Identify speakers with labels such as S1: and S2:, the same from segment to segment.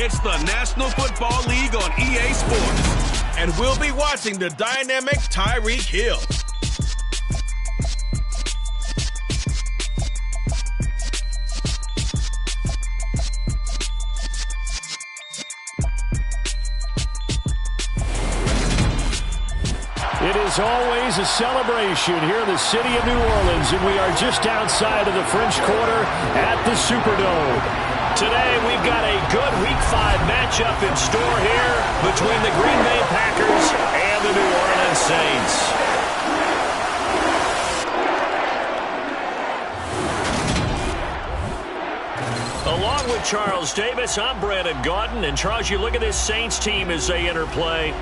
S1: It's the National Football League on EA Sports, and we'll be watching the dynamic Tyreek Hill.
S2: It is always a celebration here in the city of New Orleans, and we are just outside of the French Quarter at the Superdome. Today, we've got a good Week 5 matchup in store here between the Green Bay Packers and the New Orleans Saints. Along with Charles Davis, I'm Brandon Gaudin. And Charles, you look at this Saints team as they enter play.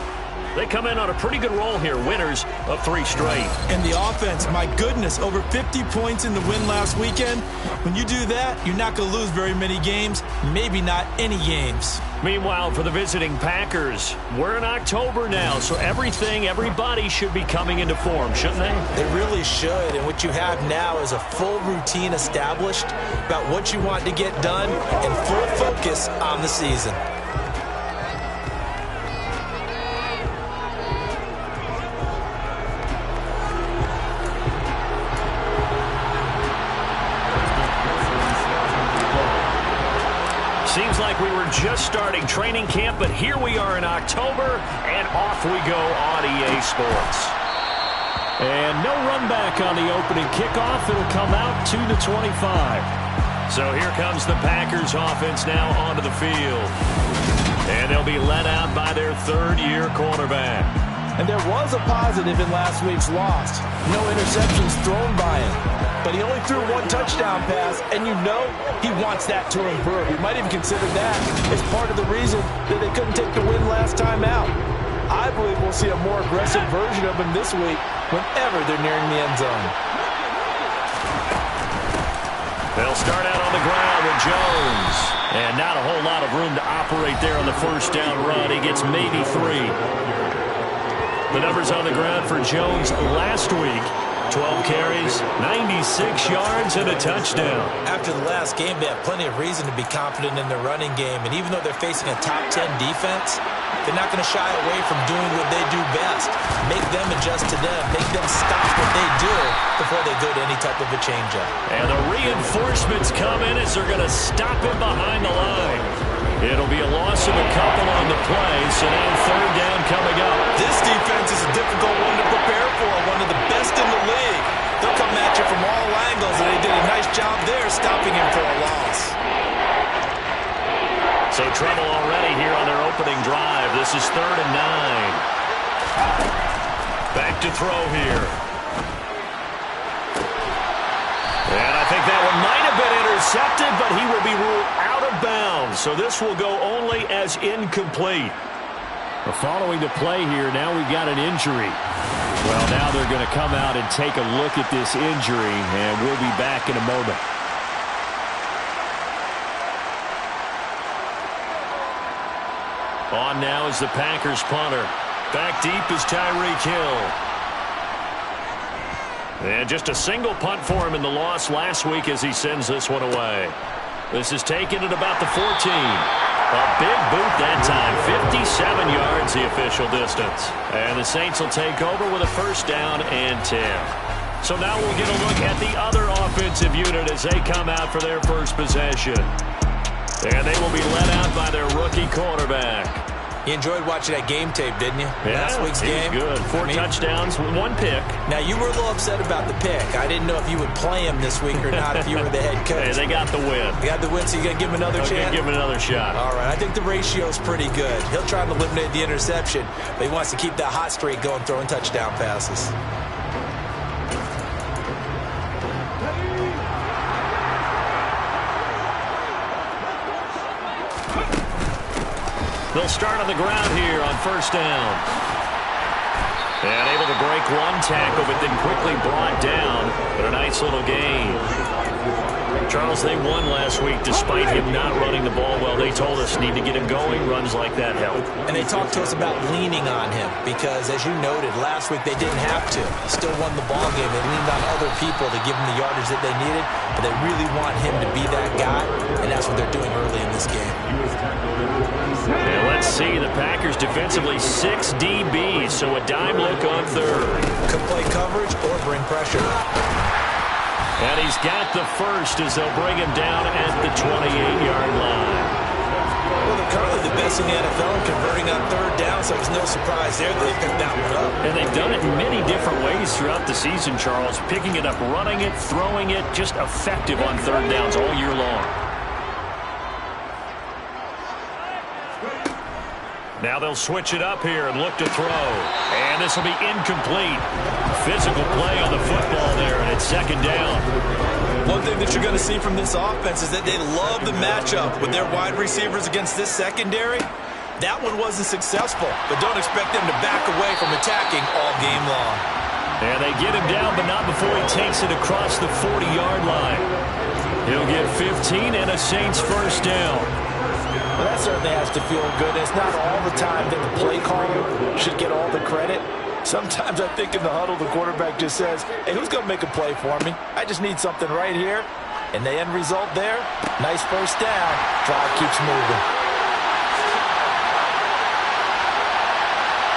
S2: They come in on a pretty good roll here, winners of 3 straight.
S3: And the offense, my goodness, over 50 points in the win last weekend. When you do that, you're not going to lose very many games, maybe not any games.
S2: Meanwhile, for the visiting Packers, we're in October now, so everybody should be coming into form, shouldn't they?
S3: They really should, and what you have now is a full routine established about what you want to get done and full focus on the season.
S2: Seems like we were just starting training camp, but here we are in October, and off we go on EA Sports. And no run back on the opening kickoff. It'll come out to the 25. So here comes the Packers offense now onto the field. And they'll be led out by their third-year quarterback.
S3: And there was a positive in last week's loss. No interceptions thrown by him. But he only threw 1 touchdown pass, and you know he wants that to improve. You might even consider that as part of the reason that they couldn't take the win last time out. I believe we'll see a more aggressive version of him this week whenever they're nearing the end zone.
S2: They'll start out on the ground with Jones. And not a whole lot of room to operate there on the first down run. He gets maybe 3. The numbers on the ground for Jones last week: 12 carries, 96 yards, and a touchdown.
S3: After the last game, they have plenty of reason to be confident in their running game. And even though they're facing a top 10 defense, they're not going to shy away from doing what they do best. Make them adjust to them. Make them stop what they do before they go to any type of a changeup.
S2: And the reinforcements come in as they're going to stop him behind the line. It'll be a loss of a couple on the play, so now third down coming up.
S3: This defense is a difficult one to prepare for, one of the best in the league. They'll come at you from all angles, and they did a nice job there stopping him for a loss.
S2: So trouble already here on their opening drive. This is 3rd and 9. Back to throw here. And I think that one might have been intercepted, but he will be ruled out of bounds. So this will go only as incomplete. Well, following the play here, now we've got an injury. Well, now they're going to come out and take a look at this injury, and we'll be back in a moment. On now is the Packers punter. Back deep is Tyreek Hill. And just a single punt for him in the loss last week as he sends this one away. This is taken at about the 14. A big boot that time. 57 yards the official distance. And the Saints will take over with a first down and 10. So now we'll get a look at the other offensive unit as they come out for their first possession. And they will be led out by their rookie quarterback.
S3: You enjoyed watching that game tape, didn't you?
S2: Yeah,
S3: last week's game.
S2: Good. 4 touchdowns, 1 pick.
S3: Now, you were a little upset about the pick. I didn't know if you would play him this week or not if you were the head coach.
S2: Hey, they got the win.
S3: They got the win, so you're going to give him another chance?
S2: Give him another shot.
S3: All right. I think the ratio's pretty good. He'll try to eliminate the interception, but he wants to keep that hot streak going, throwing touchdown passes.
S2: They'll start on the ground here on first down. And able to break 1 tackle, but then quickly brought down. But a nice little gain. Charles, they won last week despite him not running the ball well. They told us need to get him going. Runs like that help.
S3: And they talked to us about leaning on him because, as you noted, last week they didn't have to. Still won the ball game. They leaned on other people to give them the yardage that they needed, but they really want him to be that guy, and that's what they're doing early in this game.
S2: And let's see, the Packers defensively 6 DBs, so a dime look on third.
S3: Could play coverage or bring pressure.
S2: And he's got the first as they'll bring him down at the 28-yard line.
S3: Well, they're currently the best in the NFL in converting on third down, so it's no surprise there they picked that one up.
S2: And they've done it in many different ways throughout the season, Charles. Picking it up, running it, throwing it, just effective on third downs all year long. Now they'll switch it up here and look to throw. And this will be incomplete. Physical play on the football there, and it's second down.
S3: One thing that you're going to see from this offense is that they love the matchup with their wide receivers against this secondary. That one wasn't successful, but don't expect them to back away from attacking all game long.
S2: And they get him down, but not before he takes it across the 40-yard line. He'll get 15 and a Saints first down.
S3: Well, that certainly has to feel good. It's not all the time that the play caller should get all the credit. Sometimes I think in the huddle, the quarterback just says, hey, who's going to make a play for me? I just need something right here. And the end result there, nice first down. Drive keeps moving.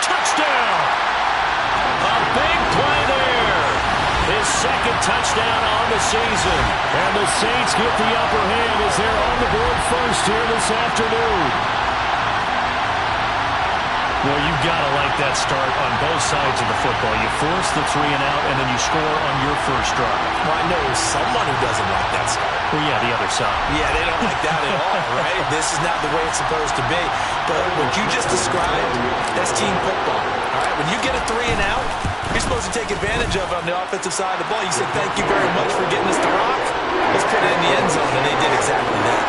S2: Touchdown! A big play there. His second touchdown on the season. And the Saints get the upper hand as they're on the board first here this afternoon. Well, you've got to like that start on both sides of the football. You force the 3 and out, and then you score on your first drive.
S3: Well, I know someone who doesn't like that start.
S2: Well, yeah, the other side.
S3: Yeah, they don't like that at all, right? This is not the way it's supposed to be. But what you just described, that's team football. All right, when you get a 3 and out, you're supposed to take advantage of it on the offensive side of the ball. You say, thank you very much for getting us the rock. Let's put it in the end zone, and they did exactly that.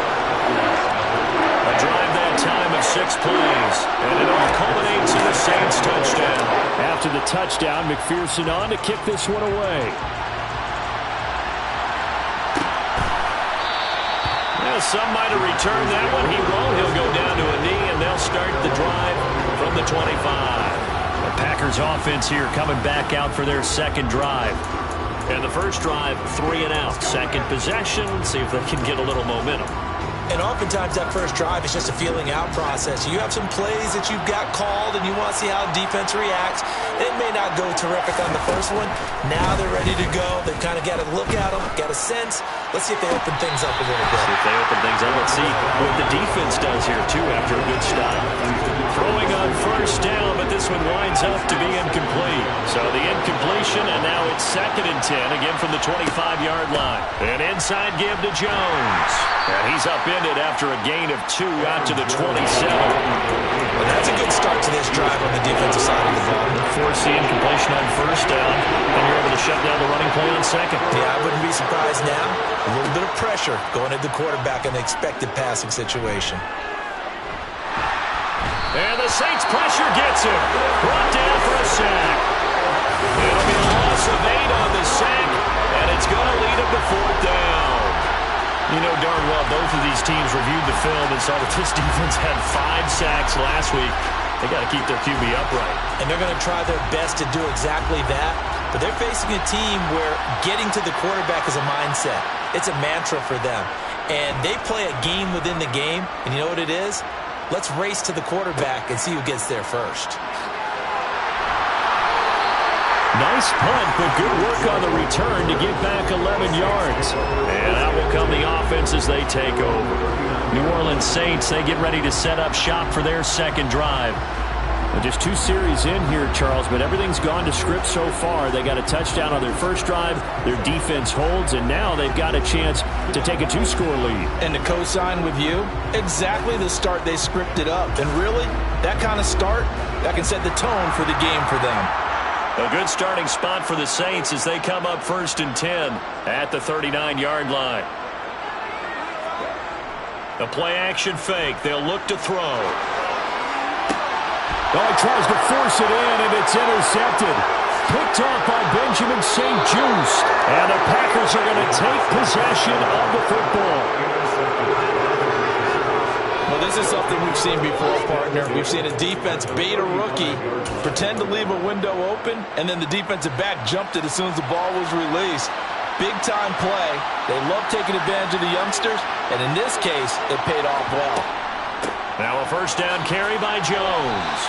S2: A drive that time of 6 plays, and it all culminates in a Saints touchdown. After the touchdown, McPherson on to kick this one away. Well, some might have returned that one. He won't. He'll go down to a knee, and they'll start the drive from the 25. The Packers offense here coming back out for their second drive. And the first drive, 3 and out. Second possession, see if they can get a little momentum.
S3: And oftentimes that first drive is just a feeling out process. You have some plays that you've got called and you want to see how defense reacts. It may not go terrific on the first one. Now they're ready to go. They've kind of got to look at them, got a sense. Let's see if they open things up a little bit.
S2: See if they open things up. Let's see what the defense does here, too, after a good stop. Throwing on first down, but this one winds up to be incomplete. So the incompletion, and now it's 2nd and 10, again from the 25-yard line. An inside give to Jones. And he's upended after a gain of 2 out to the 27.
S3: Well, that's a good start to this drive on the defensive side of the ball.
S2: Force the incompletion on first down, and you're able to shut down the running play on second.
S3: Yeah, I wouldn't be surprised now. A little bit of pressure going at the quarterback in the expected passing situation.
S2: And the Saints pressure gets him. Brought down for a sack. It'll be a loss of 8 on the sack, and it's going to lead him to 4th down. You know darn well both of these teams reviewed the film and saw that this defense had 5 sacks last week. They got to keep their QB upright.
S3: And they're going to try their best to do exactly that. But they're facing a team where getting to the quarterback is a mindset. It's a mantra for them. And they play a game within the game. And you know what it is? Let's race to the quarterback and see who gets there first.
S2: Nice punt, but good work on the return to get back 11 yards. And out will come the offense as they take over. New Orleans Saints, they get ready to set up shop for their second drive. Well, just 2 series in here, Charles, but everything's gone to script so far. They got a touchdown on their first drive. Their defense holds, and now they've got a chance to take a 2-score lead.
S3: And to co-sign with you, exactly the start they scripted up. And really, that kind of start, that can set the tone for the game for them.
S2: A good starting spot for the Saints as they come up 1st and 10 at the 39-yard line. A play-action fake. They'll look to throw. Oh, he tries to force it in, and it's intercepted. Picked off by Benjamin St-Juste. And the Packers are going to take possession of the football.
S3: Well, this is something we've seen before, partner. We've seen a defense bait a rookie, pretend to leave a window open, and then the defensive back jumped it as soon as the ball was released. Big-time play. They love taking advantage of the youngsters, and in this case, it paid off well.
S2: Now a first down carry by Jones.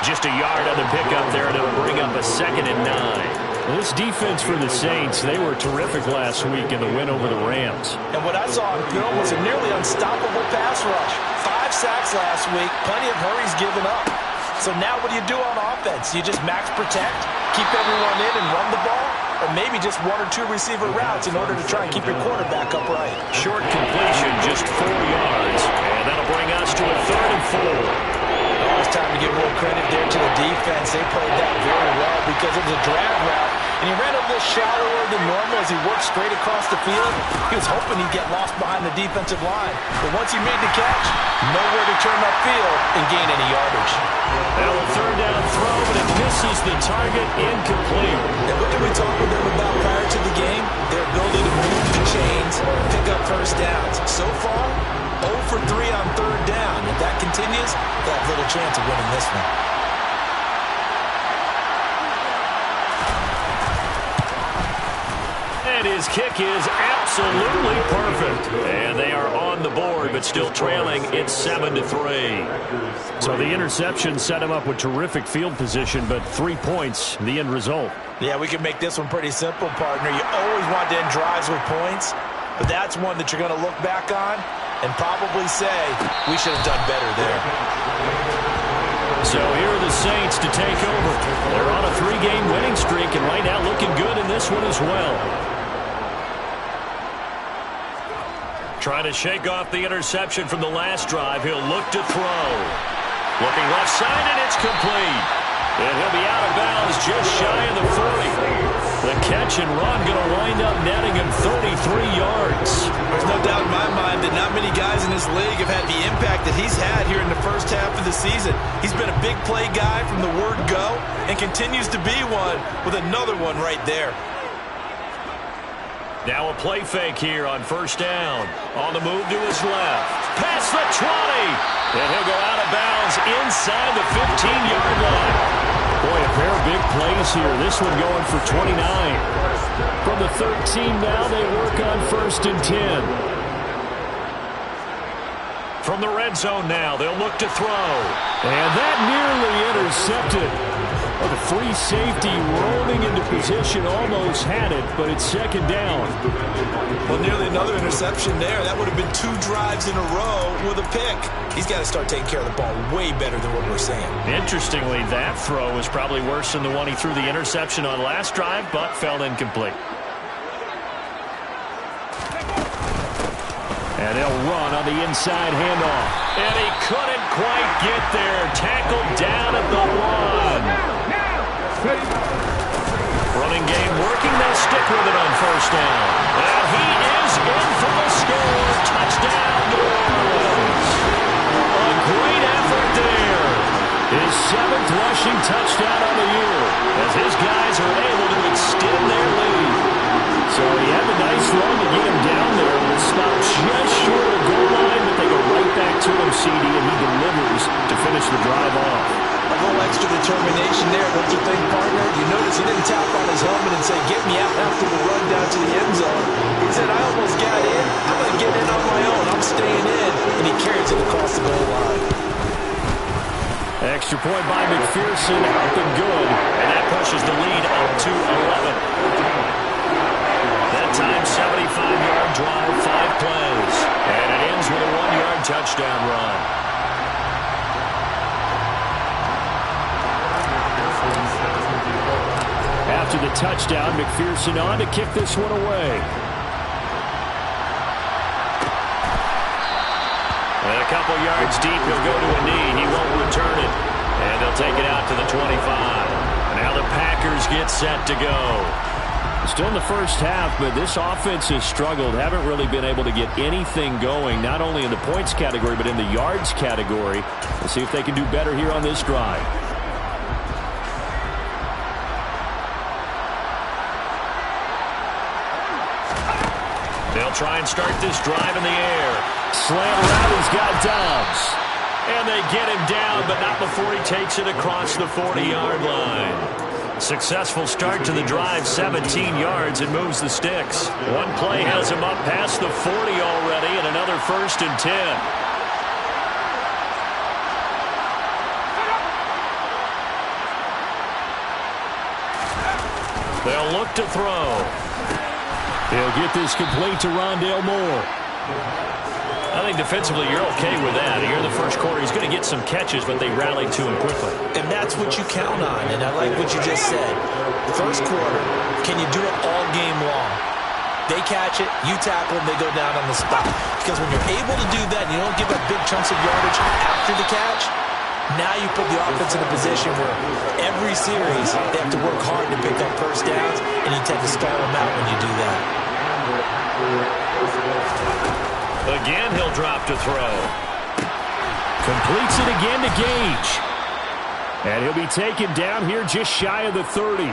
S2: Just a yard on the pickup there, and it'll bring up a 2nd and 9.
S4: Well, this defense for the Saints, they were terrific last week in the win over the Rams.
S3: And what I saw on film was a nearly unstoppable pass rush. 5 sacks last week, plenty of hurries given up. So now what do you do on offense? You just max protect, keep everyone in and run the ball? Or maybe just 1 or 2 receiver routes in order to try and keep your quarterback upright.
S2: Short completion, just 4 yards. And that'll bring us to a 3rd and 4.
S3: Oh, it's time to give more credit there to the defense. They played that very well because it was a drag route, and he ran a little shallower than normal as he worked straight across the field. He was hoping he'd get lost behind the defensive line. But once he made the catch, nowhere to turn upfield and gain any yardage.
S2: Now a 3rd down throw, but it misses the target, incomplete.
S3: And what did we talk with them about prior to the game? Their ability to move the chains, pick up first downs. So far, 0 for 3 on 3rd down. If that continues, they have little chance of winning this one.
S2: And his kick is absolutely perfect. And they are on the board, but still trailing. It's 7-3.
S4: So the interception set him up with terrific field position, but 3 points, the end result.
S3: Yeah, we can make this one pretty simple, partner. You always want to end drives with points, but that's one that you're going to look back on and probably say, we should have done better there.
S2: So here are the Saints to take over. They're on a 3-game winning streak, and right now looking good in this one as well. Trying to shake off the interception from the last drive. He'll look to throw. Looking left side, and it's complete. And he'll be out of bounds just shy of the 40. The catch and run going to wind up netting him 33 yards.
S3: There's no doubt in my mind that not many guys in this league have had the impact that he's had here in the first half of the season. He's been a big play guy from the word go and continues to be one with another one right there.
S2: Now a play fake here on first down. On the move to his left. Past the 20. And he'll go out of bounds inside the 15-yard line.
S4: Boy, a pair of big plays here. This one going for 29. From the 13 now, they work on 1st and 10.
S2: From the red zone now, they'll look to throw.
S4: And that nearly intercepted. Oh, the free safety rolling into position, almost had it, but it's 2nd down.
S3: Well, nearly another interception there. That would have been 2 drives in a row with a pick. He's got to start taking care of the ball way better than what we're saying.
S2: Interestingly, that throw was probably worse than the one he threw the interception on last drive, but fell incomplete.
S4: And they'll run on the inside handoff.
S2: And he couldn't quite get there. Tackled down at the 1. Running game working. They'll stick with it on first down. And he is in for the score. Touchdown, New Orleans. A great effort there.
S4: His 7th rushing touchdown on the year,
S2: as his guys are able to extend their lead.
S4: So he had a nice run to get him down there. But stopped just short of goal line, but they go right back to him, CD, and he delivers to finish the drive off.
S3: A little extra determination there, don't you think, partner? You notice he didn't tap on his helmet and say, get me out after the run down to the end zone. He said, I almost got in. I'm going to get in on my own. I'm staying in. And he carries it across the goal line.
S4: Extra point by McPherson, up and good.
S2: And that pushes the lead up to 11. That time, 75-yard drive, 5 plays. And it ends with a 1-yard touchdown run.
S4: After the touchdown, McPherson on to kick this one away.
S2: And a couple yards deep, he'll go to a knee. He won't return it. And they'll take it out to the 25. Now the Packers get set to go.
S4: Still in the first half, but this offense has struggled. Haven't really been able to get anything going, not only in the points category, but in the yards category. We'll see if they can do better here on this drive.
S2: They'll try and start this drive in the air.
S4: Slant around, he's got Dobbs.
S2: And they get him down, but not before he takes it across the 40-yard line. Successful start to the drive, 17 yards, and moves the sticks. One play has him up past the 40 already, and another 1st and 10. They'll look to throw.
S4: He'll get this complete to Rondale Moore.
S2: I think defensively you're okay with that. Here in the first quarter, he's going to get some catches, but they rallied to him quickly.
S3: And that's what you count on, and I like what you just said. First quarter, can you do it all game long? They catch it, you tackle them, they go down on the spot. Because when you're able to do that and you don't give up big chunks of yardage after the catch, now you put the offense in a position where every series they have to work hard to pick up first downs, and you tend to stall them out when you do that.
S2: Again, he'll drop to throw.
S4: Completes it again to Gage. And he'll be taken down here just shy of the 30.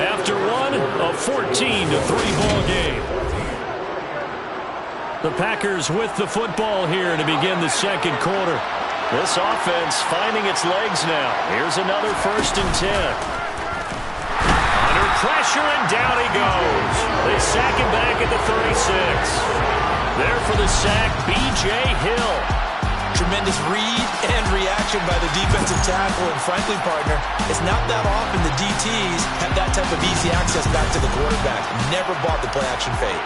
S4: After one, a 14-3 ball game. The Packers with the football here to begin the second quarter. This offense finding its legs now. Here's another 1st and 10.
S2: Under pressure, and down he goes. They sack him back at the 36. There for the sack, B.J. Hill.
S3: Tremendous read and reaction by the defensive tackle, and frankly, partner, it's not that often the DTs have that type of easy access back to the quarterback. Never bought the play-action fake.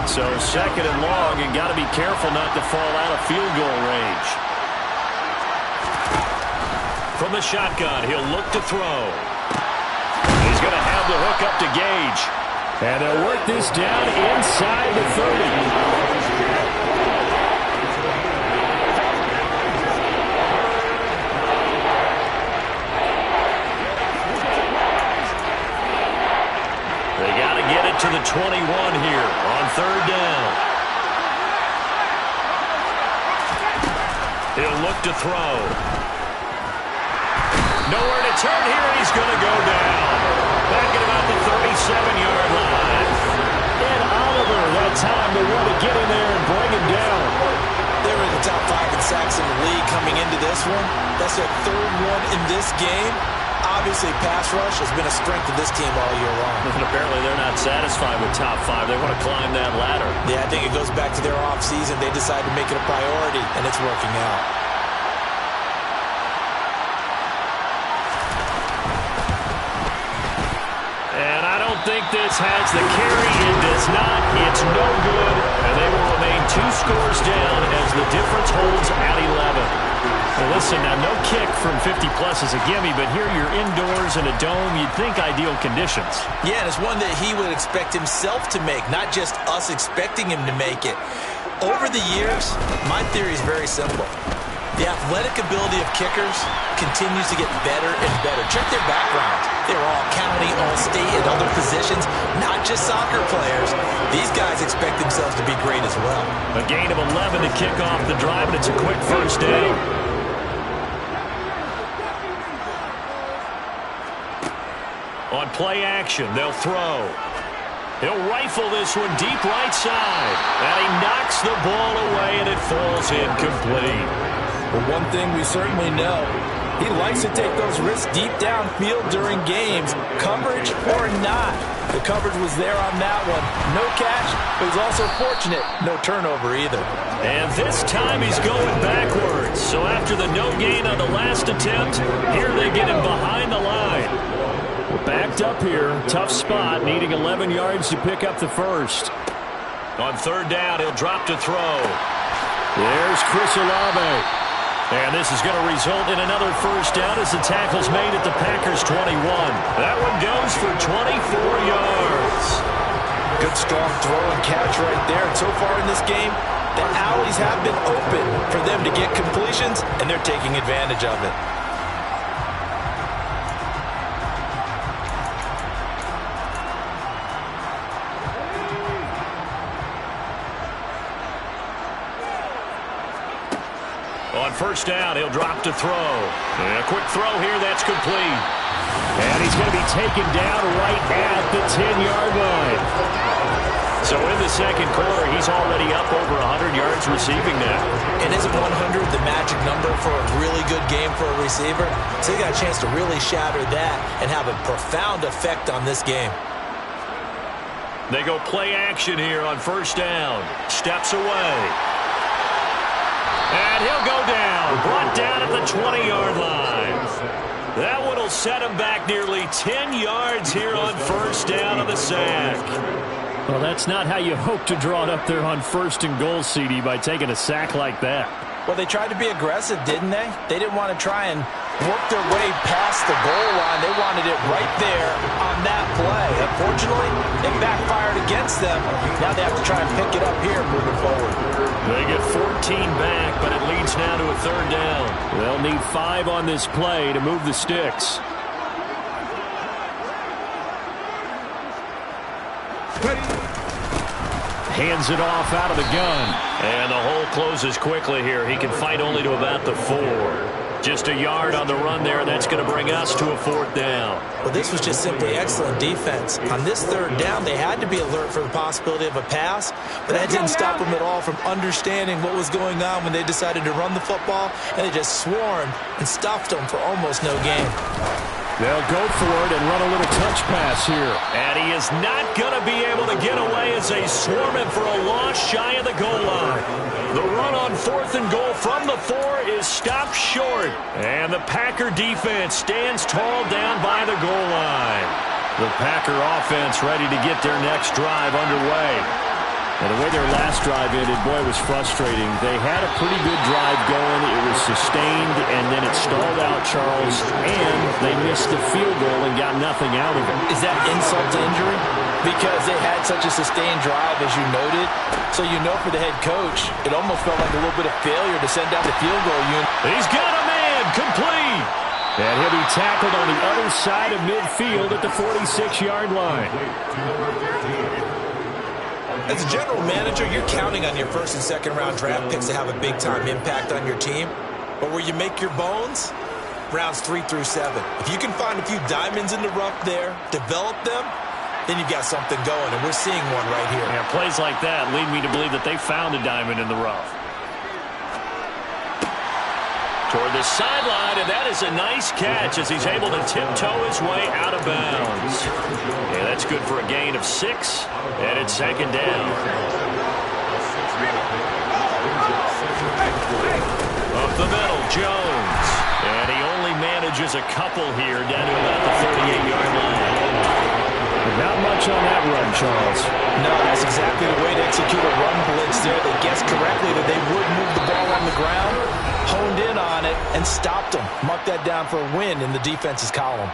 S4: So 2nd and long, and got to be careful not to fall out of field goal range.
S2: From the shotgun, he'll look to throw. He's going to have the hook up to Gage.
S4: And they'll work this down inside the 30.
S2: To the 21 here on 3rd down. He'll look to throw. Nowhere to turn here, and he's going to go down. Back at about the 37-yard line.
S4: And Oliver, that time to want to get in there and bring him down.
S3: They were in the top 5 in sacks in the league coming into this one. That's their 3rd one in this game. Obviously, pass rush has been a strength of this team all year long.
S2: And apparently they're not satisfied with top 5. They want to climb that ladder.
S3: Yeah, I think it goes back to their offseason. They decided to make it a priority, and it's working out.
S2: And I don't think this has the carry. It does not. It's no good. And they will remain 2 scores down as the difference holds at 11. Well, listen, now no kick from 50-plus is a gimme, but here you're indoors in a dome. You'd think ideal conditions.
S3: Yeah, and it's one that he would expect himself to make, not just us expecting him to make it. Over the years, my theory is very simple. The athletic ability of kickers continues to get better and better. Check their backgrounds. They were all county, all-state, and other positions, not just soccer players. These guys expect themselves to be great as well.
S2: A gain of 11 to kick off the drive, and it's a quick 1st down. On play action, they'll throw. He'll rifle this one deep right side. And he knocks the ball away, and it falls incomplete.
S3: Well, one thing we certainly know, he likes to take those risks deep downfield during games, coverage or not. The coverage was there on that one. No catch, but he's also fortunate. No turnover either.
S2: And this time he's going backwards. So after the no gain on the last attempt, here they get him behind the line.
S4: We're backed up here. Tough spot, needing 11 yards to pick up the 1st.
S2: On 3rd down, he'll drop to throw.
S4: There's Chris Olave.
S2: And this is going to result in another 1st down as the tackle's made at the Packers' 21. That one goes for 24 yards.
S3: Good strong throw and catch right there. And so far in this game, the alleys have been open for them to get completions, and they're taking advantage of it.
S2: first down. He'll drop to throw. And a quick throw here. That's complete.
S4: And he's going to be taken down right at the 10-yard line.
S2: So in the second quarter, he's already up over 100 yards receiving now.
S3: And isn't 100 the magic number for a really good game for a receiver? So he got a chance to really shatter that and have a profound effect on this game.
S2: They go play action here on first down. Steps away. And he'll go down. Brought down at the 20-yard line. That one will set him back nearly 10 yards here on first down on the sack.
S4: Well, that's not how you hope to draw it up there on first and goal, CD, by taking a sack like that.
S3: Well, they tried to be aggressive, didn't they? They didn't want to try and work their way past the goal line. They wanted it right there on that play. Unfortunately, it backfired against them. Now they have to try and pick it up here moving forward.
S2: They get 14 back, but it leads now to a third down.
S4: They'll need 5 on this play to move the sticks. Hands it off out of the gun.
S2: And the hole closes quickly here. He can fight only to about the 4. Just a yard on the run there. That's going to bring us to a fourth down.
S3: Well, this was just simply excellent defense. On this third down, they had to be alert for the possibility of a pass, but that didn't stop them at all from understanding what was going on when they decided to run the football, and they just swarmed and stuffed them for almost no gain.
S4: They'll go for it and run a little touch pass here.
S2: And he is not going to be able to get away as they swarm him for a loss shy of the goal line. The run on fourth and goal from the 4 is stopped short. And the Packer defense stands tall down by the goal line. The Packer offense ready to get their next drive underway. And the way their last drive ended, boy, it was frustrating. They had a pretty good drive going. It was sustained, and then it stalled out, Charles, and they missed the field goal and got nothing out of it.
S3: Is that insult to injury? Because they had such a sustained drive, as you noted. So you know for the head coach, it almost felt like a little bit of failure to send out the field goal unit.
S2: He's got a man, complete.
S4: And he'll be tackled on the other side of midfield at the 46-yard line.
S3: As a general manager, you're counting on your first and second round draft picks to have a big-time impact on your team. But where you make your bones, rounds 3 through 7. If you can find a few diamonds in the rough there, develop them, then you've got something going, and we're seeing one right here.
S2: Yeah, plays like that lead me to believe that they found a diamond in the rough. Toward the sideline, and that is a nice catch as he's able to tiptoe his way out of bounds. Yeah, that's good for a gain of 6, and it's second down. Up the middle, Jones. And he only manages a couple here down to about the 38-yard line.
S4: Not much on that run, Charles.
S3: No, that's exactly the way to execute a run blitz there. They guessed correctly that they would move the ball on the ground, honed in on it, and stopped them. Mark that down for a win in the defense's column.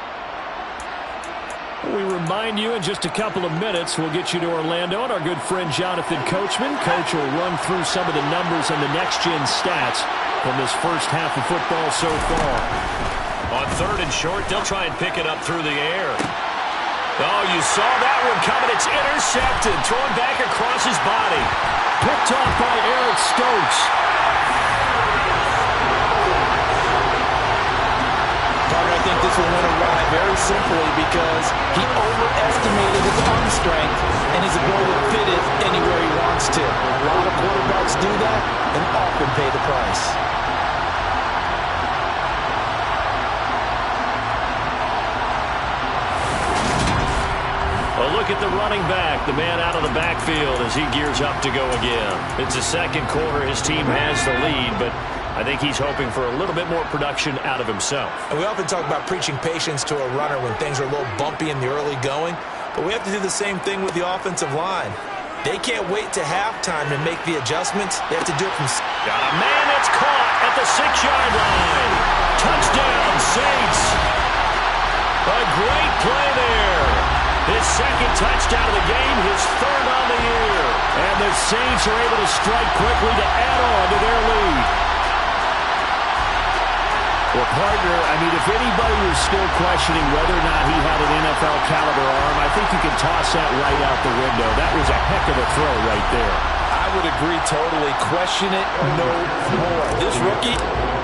S4: We remind you in just a couple of minutes, we'll get you to Orlando and our good friend Jonathan Coachman. Coach will run through some of the numbers and the next-gen stats from this first half of football so far.
S2: On third and short, they'll try and pick it up through the air. Oh, you saw that one coming. It's intercepted. Thrown back across his body.
S4: Picked off by Eric Stokes.
S3: I think this will win a ride very simply because he overestimated his arm strength and his ability to fit it anywhere he wants to. A lot of quarterbacks do that and often pay the price.
S2: A look at the running back, the man out of the backfield as he gears up to go again. It's the second quarter. His team has the lead, but I think he's hoping for a little bit more production out of himself.
S3: And we often talk about preaching patience to a runner when things are a little bumpy in the early going, but we have to do the same thing with the offensive line. They can't wait to halftime to make the adjustments. They have to do it from...
S2: Got a man that's caught at the 6-yard line. Touchdown, Saints. A great play there. His second touchdown of the game, his third on the year.
S4: And the Saints are able to strike quickly to add on to their lead. Well, partner, I mean, if anybody was still questioning whether or not he had an NFL caliber arm, I think you can toss that right out the window. That was a heck of a throw right there.
S3: I would agree totally. Question it no more. This rookie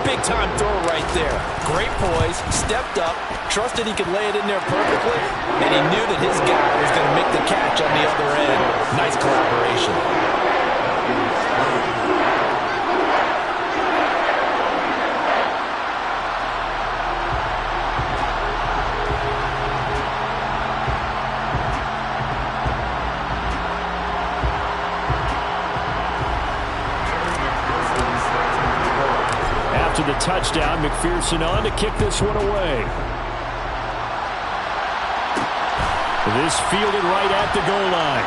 S3: Big-time throw right there. Great poise, stepped up, trusted he could lay it in there perfectly, and he knew that his guy was going to make the catch on the other end. Nice collaboration.
S4: After the touchdown, McPherson on to kick this one away. This fielded right at the goal line.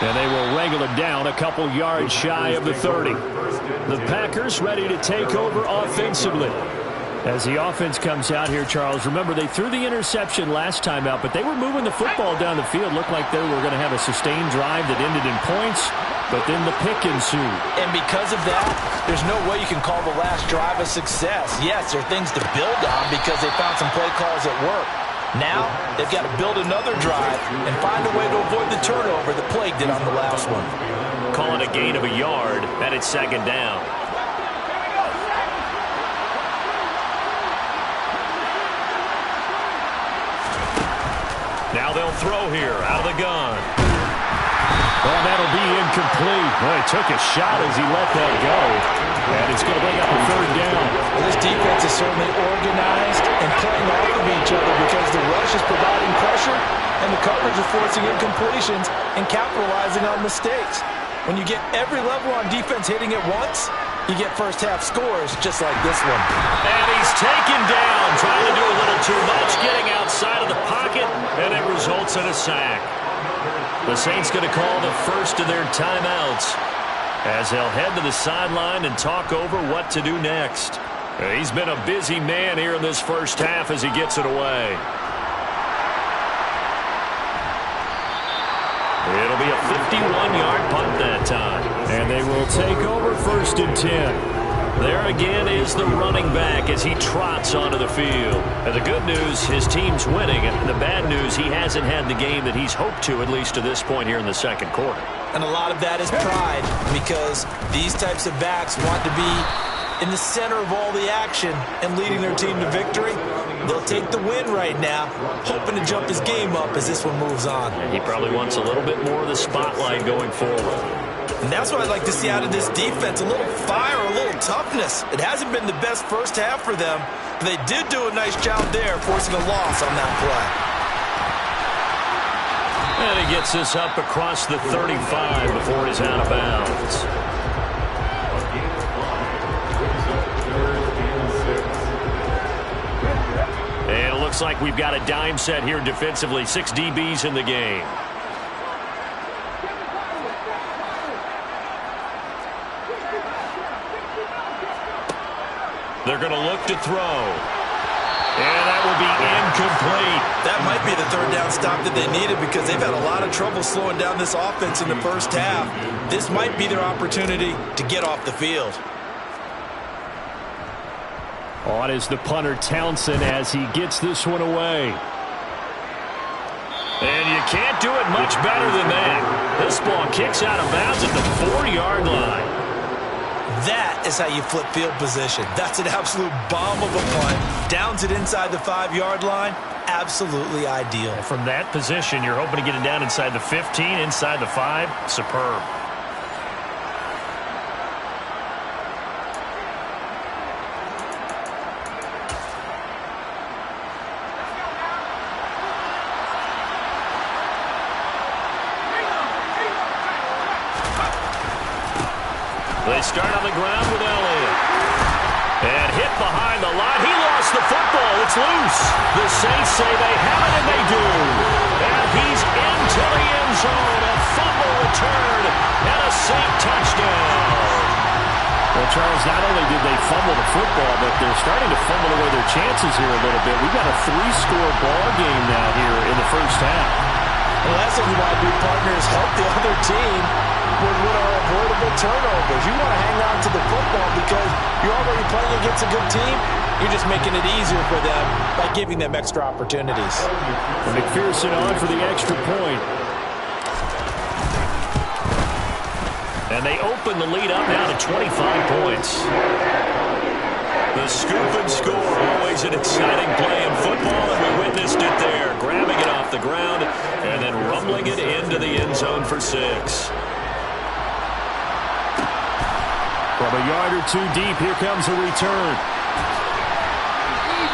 S4: And they will wrangle it down a couple yards shy of the 30. The Packers ready to take over offensively. As the offense comes out here, Charles, remember they threw the interception last time out, but they were moving the football down the field. Looked like they were going to have a sustained drive that ended in points, but then the pick ensued.
S3: And because of that, there's no way you can call the last drive a success. Yes, there are things to build on because they found some play calls that work. Now, they've got to build another drive and find a way to avoid the turnover that plagued it on the last one.
S2: Calling a gain of a yard, and it's second down. Now they'll throw here out of the gun.
S4: Well, that'll be incomplete. Well, he took a shot as he let that go. And it's going to bring up a third down.
S3: Well, this defense is certainly organized and playing off of each other because the rush is providing pressure and the coverage is forcing incompletions and capitalizing on mistakes. When you get every level on defense hitting at once, you get first-half scores just like this one.
S2: And he's taken down, trying to do a little too much, getting outside of the pocket, and it results in a sack. The Saints going to call the first of their timeouts as they'll head to the sideline and talk over what to do next. He's been a busy man here in this first half as he gets it away. It'll be a 51-yard punt that time.
S4: And they will take over 1st and 10.
S2: There again is the running back as he trots onto the field. And the good news, his team's winning. And the bad news, he hasn't had the game that he's hoped to, at least to this point here in the second quarter.
S3: And a lot of that is pride because these types of backs want to be in the center of all the action and leading their team to victory. They'll take the win right now, hoping to jump his game up as this one moves on.
S2: And he probably wants a little bit more of the spotlight going forward.
S3: And that's what I'd like to see out of this defense, a little fire, a little toughness. It hasn't been the best first half for them, but they did do a nice job there, forcing a loss on that play.
S2: And he gets this up across the 35 before he's out of bounds. And it looks like we've got a dime set here defensively. 6 DBs in the game. They're going to look to throw. And that will be incomplete.
S3: That might be the third down stop that they needed because they've had a lot of trouble slowing down this offense in the first half. This might be their opportunity to get off the field.
S4: On is the punter Townsend as he gets this one away.
S2: And you can't do it much better than that. This ball kicks out of bounds at the 4-yard line.
S3: That is how you flip field position. That's an absolute bomb of a punt. Downs it inside the 5-yard line. Absolutely ideal.
S2: And from that position, you're hoping to get it down inside the 15, inside the 5. Superb. They start on the ground with Elliott. And hit behind the line. He lost the football. It's loose. The Saints say they have it, and they do. And he's into the end zone. A fumble return and a Saint touchdown.
S4: Well, Charles, not only did they fumble the football, but they're starting to fumble away their chances here a little bit. We've got a 3-score ball game now here in the first half.
S3: Well, that's what you want to do, partners. Help the other team with what are avoidable turnovers. You want to hang on to the football because you're already playing against a good team. You're just making it easier for them by giving them extra opportunities.
S4: McPherson on for the extra point.
S2: And they open the lead up now to 25 points. The scoop and score, always an exciting play in football, and we witnessed it there, grabbing it off the ground and then rumbling it into the end zone for 6.
S4: From a yard or two deep, here comes a return.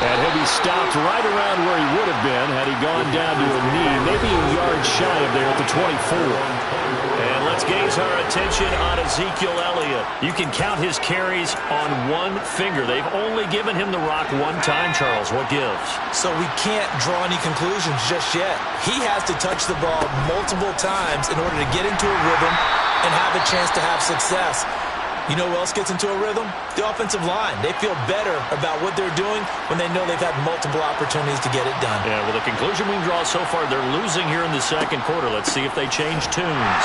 S4: And he'll be stopped right around where he would have been had he gone down to a knee, maybe a yard shy of there at the 24.
S2: And let's gaze our attention on Ezekiel Elliott. You can count his carries on one finger. They've only given him the rock one time, Charles. What gives?
S3: So we can't draw any conclusions just yet. He has to touch the ball multiple times in order to get into a rhythm and have a chance to have success. You know who else gets into a rhythm? The offensive line. They feel better about what they're doing when they know they've had multiple opportunities to get it done.
S2: Yeah, well, the conclusion we can draw so far, they're losing here in the second quarter. Let's see if they change tunes.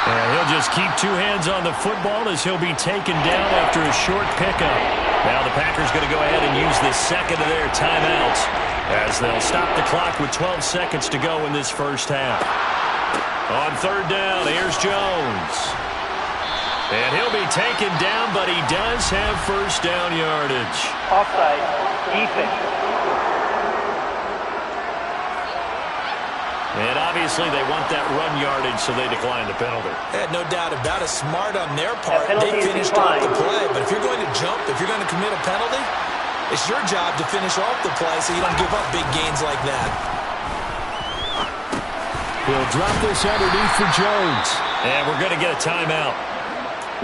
S4: And he'll just keep 2 hands on the football as he'll be taken down after a short pickup.
S2: Now the Packers going to go ahead and use the second of their timeouts as they'll stop the clock with 12 seconds to go in this first half. On third down, here's Jones. And he'll be taken down, but he does have first down yardage.
S5: Offside, defense.
S2: And obviously they want that run yardage, so they decline the penalty.
S3: No doubt about it. Smart on their part. They finished off the play. But if you're going to jump, if you're going to commit a penalty, it's your job to finish off the play so you don't give up big gains like that.
S4: He'll drop this underneath for Jones.
S2: And we're going to get a timeout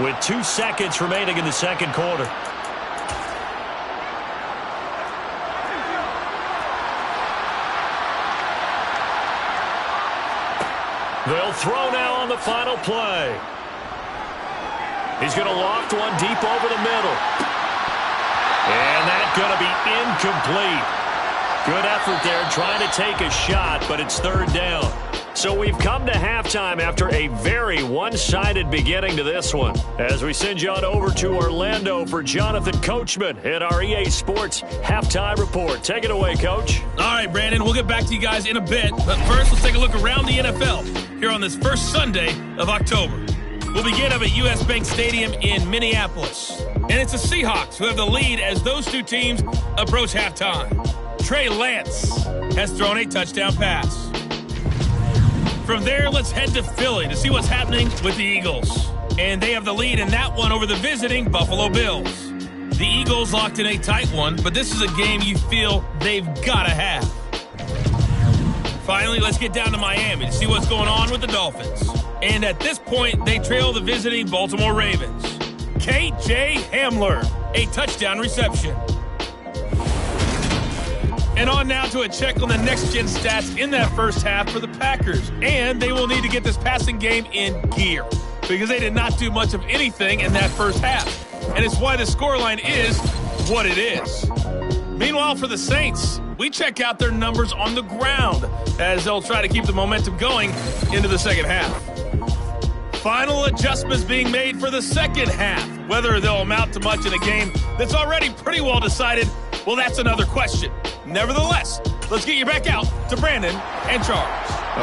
S2: with 2 seconds remaining in the second quarter. They'll throw now on the final play. He's going to loft one deep over the middle. And that's going to be incomplete. Good effort there trying to take a shot, but it's third down. So we've come to halftime after a very one-sided beginning to this one. As we send you on over to Orlando for Jonathan Coachman in our EA Sports Halftime Report. Take it away, Coach.
S1: All right, Brandon, we'll get back to you guys in a bit. But first, let's take a look around the NFL here on this first Sunday of October. We'll begin up at US Bank Stadium in Minneapolis. And it's the Seahawks who have the lead as those two teams approach halftime. Trey Lance has thrown a touchdown pass. From there, let's head to Philly to see what's happening with the Eagles. And they have the lead in that one over the visiting Buffalo Bills. The Eagles locked in a tight one, but this is a game you feel they've got to have. Finally, let's get down to Miami to see what's going on with the Dolphins. And at this point, they trail the visiting Baltimore Ravens. K.J. Hamler, a touchdown reception. And on now to a check on the next-gen stats in that first half for the Packers. And they will need to get this passing game in gear because they did not do much of anything in that first half. And it's why the scoreline is what it is. Meanwhile, for the Saints, we check out their numbers on the ground as they'll try to keep the momentum going into the second half. Final adjustments being made for the second half. Whether they'll amount to much in a game that's already pretty well decided, well, that's another question. Nevertheless, let's get you back out to Brandon and Charles.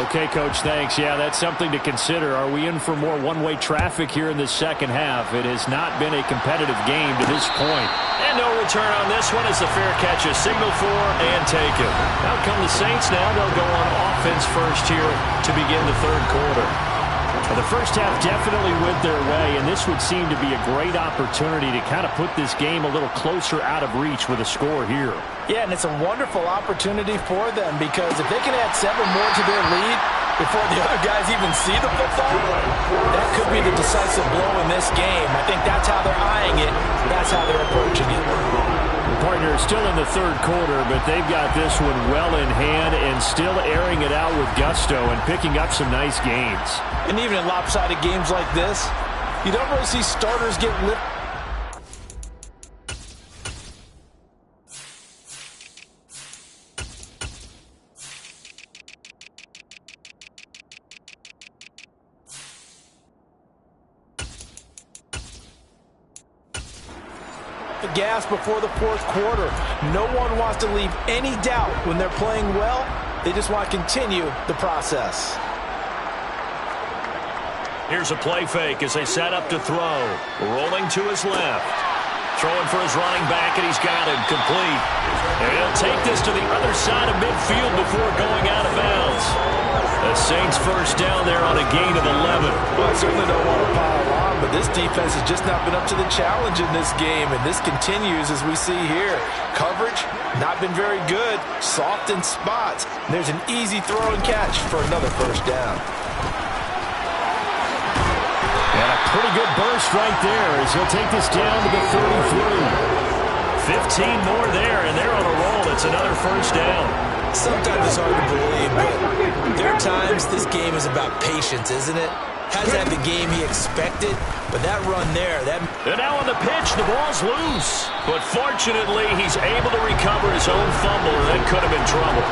S4: Okay, Coach, thanks. Yeah, that's something to consider. Are we in for more one-way traffic here in the second half? It has not been a competitive game to this point.
S2: And no return on this one as the fair catch is signaled for and taken. Out come the Saints now. They'll go on offense first here to begin the third quarter.
S4: The first half definitely went their way, and this would seem to be a great opportunity to kind of put this game a little closer out of reach with a score here.
S3: Yeah, and it's a wonderful opportunity for them because if they can add 7 more to their lead before the other guys even see the football, that could be the decisive blow in this game. I think that's how they're eyeing it. That's how they're approaching it.
S4: The partner is still in the third quarter, but they've got this one well in hand and still airing it out with gusto and picking up some nice gains.
S3: And even in lopsided games like this, you don't really see starters get lit. The gas before the fourth quarter. No one wants to leave any doubt when they're playing well. They just want to continue the process.
S2: Here's a play fake as they set up to throw. Rolling to his left. Throwing for his running back, and he's got it complete. And he'll take this to the other side of midfield before going out of bounds. The Saints first down there on a gain of 11.
S3: Well, I certainly don't want to pile on, but this defense has just not been up to the challenge in this game, and this continues as we see here. Coverage, not been very good, soft in spots. There's an easy throw and catch for another first down.
S4: And a pretty good burst right there as he'll take this down to the 33. 15 more there, and they're on a roll. It's another first down.
S3: Sometimes it's hard to believe, but there are times this game is about patience, isn't it? Hasn't had the game he expected, but that run there,
S2: And now on the pitch, the ball's loose. But fortunately, he's able to recover his own fumble, and that could have been trouble.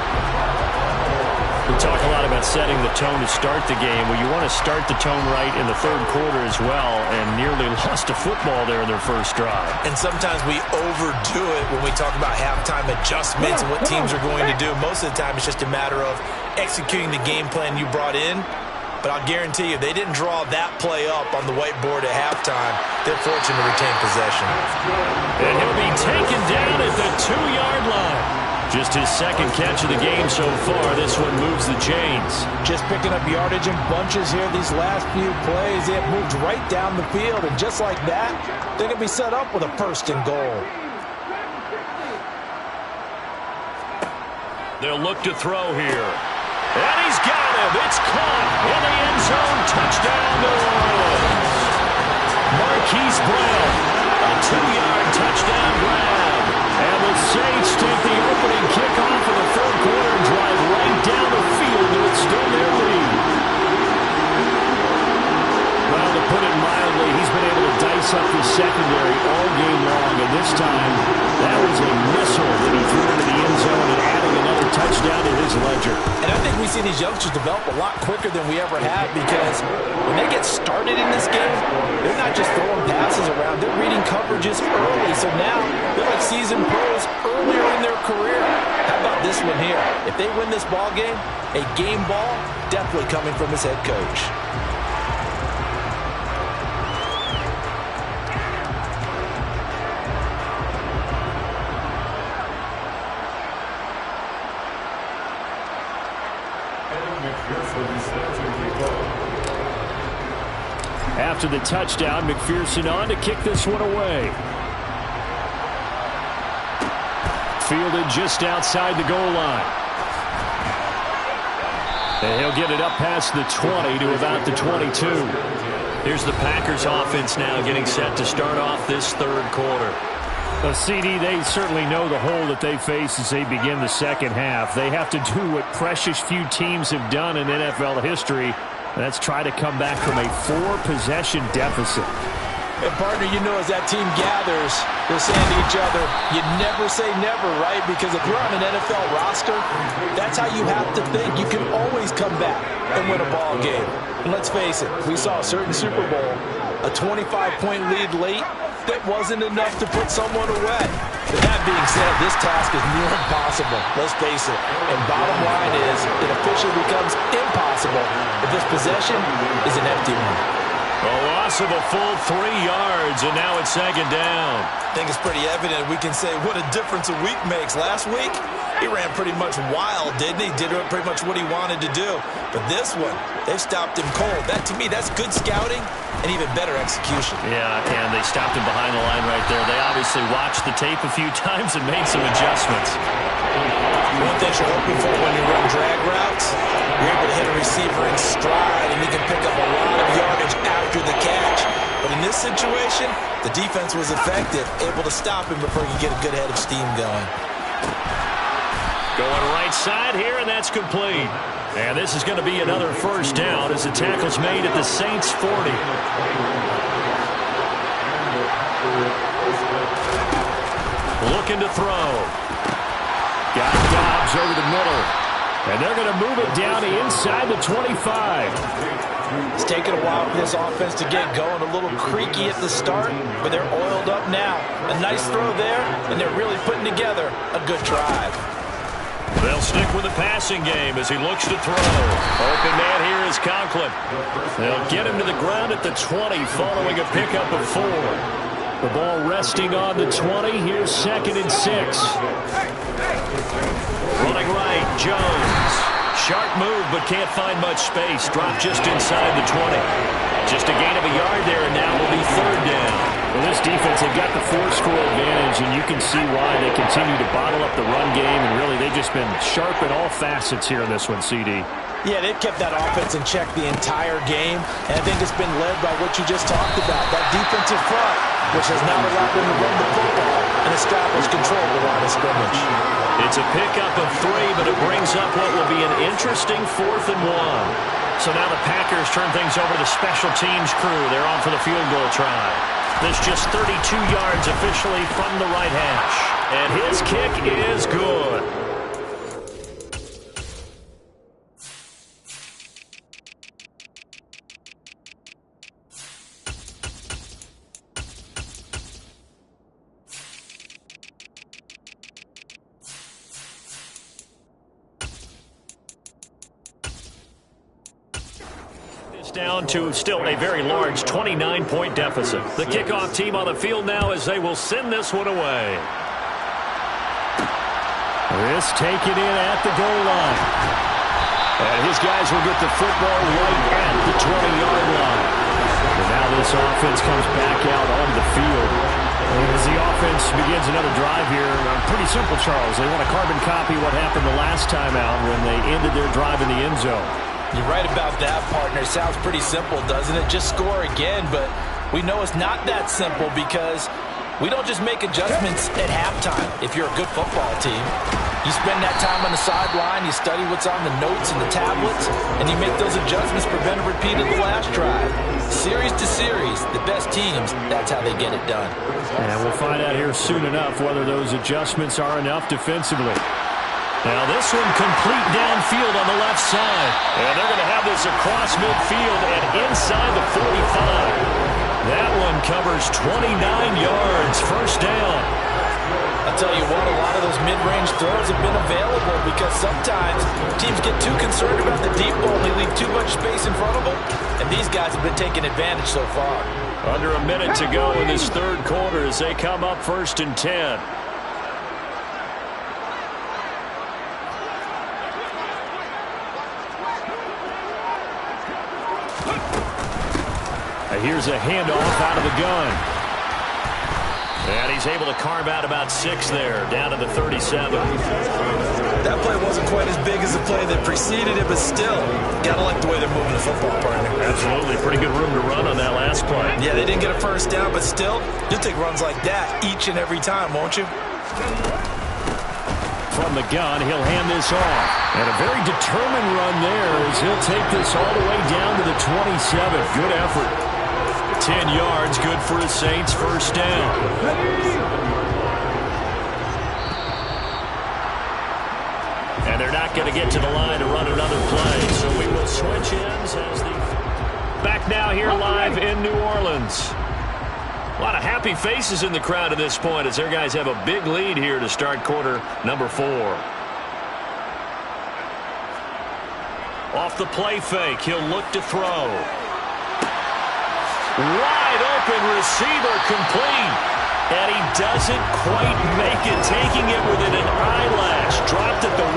S2: We talk a lot about setting the tone to start the game. Well, you want to start the tone right in the third quarter as well, and nearly lost a football there in their first drive.
S3: And sometimes we overdo it when we talk about halftime adjustments and what teams are going to do. Most of the time, it's just a matter of executing the game plan you brought in. But I'll guarantee you, they didn't draw that play up on the whiteboard at halftime. They're fortunate to retain possession.
S2: And he'll be taken down at the 2-yard line. Just his second catch of the game so far. This one moves the chains.
S3: Just picking up yardage in bunches here these last few plays. They have moved right down the field, and just like that, they're going to be set up with a first and goal.
S2: They'll look to throw here. And he's got him. It's caught in the end zone. Touchdown, New Orleans. Marquise Brown, a 2-yard touchdown grab. And the Saints take the opening kickoff of the third quarter and drive right down the field to extend their lead.
S4: Well, to put it mildly, he's been able to dice up the secondary all game long, and this time that was a missile that he threw into the end zone and adding another touchdown to his ledger.
S3: And I think we see these youngsters develop a lot quicker than we ever have, because when they get started in this game, they're not just throwing passes around, they're reading coverages early. So now they're like seasoned pros earlier in their career. How about this one here? If they win this ball game, a game ball definitely coming from his head coach.
S4: After the touchdown, McPherson on to kick this one away. Fielded just outside the goal line. And he'll get it up past the 20 to about the 22.
S2: Here's the Packers offense now getting set to start off this third quarter.
S4: Well, CD, they certainly know the hole that they face as they begin the second half. They have to do what precious few teams have done in NFL history. That's try to come back from a 4-possession deficit.
S3: And partner, you know, as that team gathers, they're saying to each other, you never say never, right? Because if you're on an NFL roster, that's how you have to think. You can always come back and win a ball game. And let's face it, we saw a certain Super Bowl, a 25-point lead late, that wasn't enough to put someone away. But that being said, this task is near impossible. Let's face it. And bottom line is, it officially becomes impossible if this possession is an empty one.
S2: A loss of a full 3 yards, and now it's second down.
S3: I think it's pretty evident. We can say what a difference a week makes. Last week, he ran pretty much wild, didn't he? Did pretty much what he wanted to do. But this one, they stopped him cold. That, to me, that's good scouting and even better execution.
S2: Yeah, and they stopped him behind the line right there. They obviously watched the tape a few times and made some adjustments.
S3: One thing you're hoping for when you run drag routes, you're able to hit a receiver in stride, and he can pick up a lot of yardage after the catch. But in this situation, the defense was effective, able to stop him before he could get a good head of steam going.
S2: Going right side here, and that's complete. And this is going to be another first down as the tackle's made at the Saints' 40. Looking to throw.
S4: Got Dobbs over the middle. And they're going to move it down to inside the 25.
S3: It's taken a while for this offense to get going. A little creaky at the start, but they're oiled up now. A nice throw there, and they're really putting together a good drive.
S2: They'll stick with the passing game as he looks to throw. Open man here is Conklin. They'll get him to the ground at the 20 following a pickup of 4.
S4: The ball resting on the 20. Here's 2nd and 6.
S2: Running right, Jones. Sharp move, but can't find much space. Dropped just inside the 20. Just a gain of a yard there, and now will be 3rd down.
S4: Well, this defense, they've got the 4-score advantage, and you can see why they continue to bottle up the run game, and really they've just been sharp in all facets here in this one, CD.
S3: Yeah, they've kept that offense in check the entire game, and I think it's been led by what you just talked about, that defensive front, which has now allowed them to run the football and establish control of the line of scrimmage.
S2: It's a pickup of 3, but it brings up what will be an interesting 4th and 1. So now the Packers turn things over to the special teams crew. They're on for the field goal try. This just 32 yards officially from the right hash. And his kick is good. Down to still a very large 29-point deficit. The kickoff team on the field now as they will send this one away.
S4: This taken in at the goal line. And his guys will get the football right at the 20-yard line. And now this offense comes back out onto the field. And as the offense begins another drive here, pretty simple, Charles. They want to carbon copy what happened the last time out when they ended their drive in the end zone.
S3: You're right about that, partner. Sounds pretty simple, doesn't it? Just score again, but we know it's not that simple because we don't just make adjustments at halftime if you're a good football team. You spend that time on the sideline, you study what's on the notes and the tablets, and you make those adjustments, prevent a repeat of the last drive. Series to series, the best teams, that's how they get it done.
S4: And we'll find out here soon enough whether those adjustments are enough defensively.
S2: Now this one complete downfield on the left side. And they're going to have this across midfield and inside the 45. That one covers 29 yards, 1st down.
S3: I'll tell you what, a lot of those mid-range throws have been available because sometimes teams get too concerned about the deep ball and they leave too much space in front of them. And these guys have been taking advantage so far.
S2: Under a minute to go in this 3rd quarter as they come up 1st and 10.
S4: Here's a handoff out of the gun.
S2: And he's able to carve out about 6 there, down to the 37.
S3: That play wasn't quite as big as the play that preceded it, but still, gotta like the way they're moving the football, partner.
S2: Absolutely. Pretty good room to run on that last play.
S3: Yeah, they didn't get a 1st down, but still, you'll take runs like that each and every time, won't you?
S4: From the gun, he'll hand this off. And a very determined run there as he'll take this all the way down to the 27. Good effort.
S2: 10 yards, good for the Saints, 1st down. And they're not going to get to the line to run another play, so we will switch ends as the... Back now here live in New Orleans. A lot of happy faces in the crowd at this point as their guys have a big lead here to start quarter number 4. Off the play fake, he'll look to throw. Wide open receiver complete. And he doesn't quite make it, taking it within an eyelash. Dropped at the 1.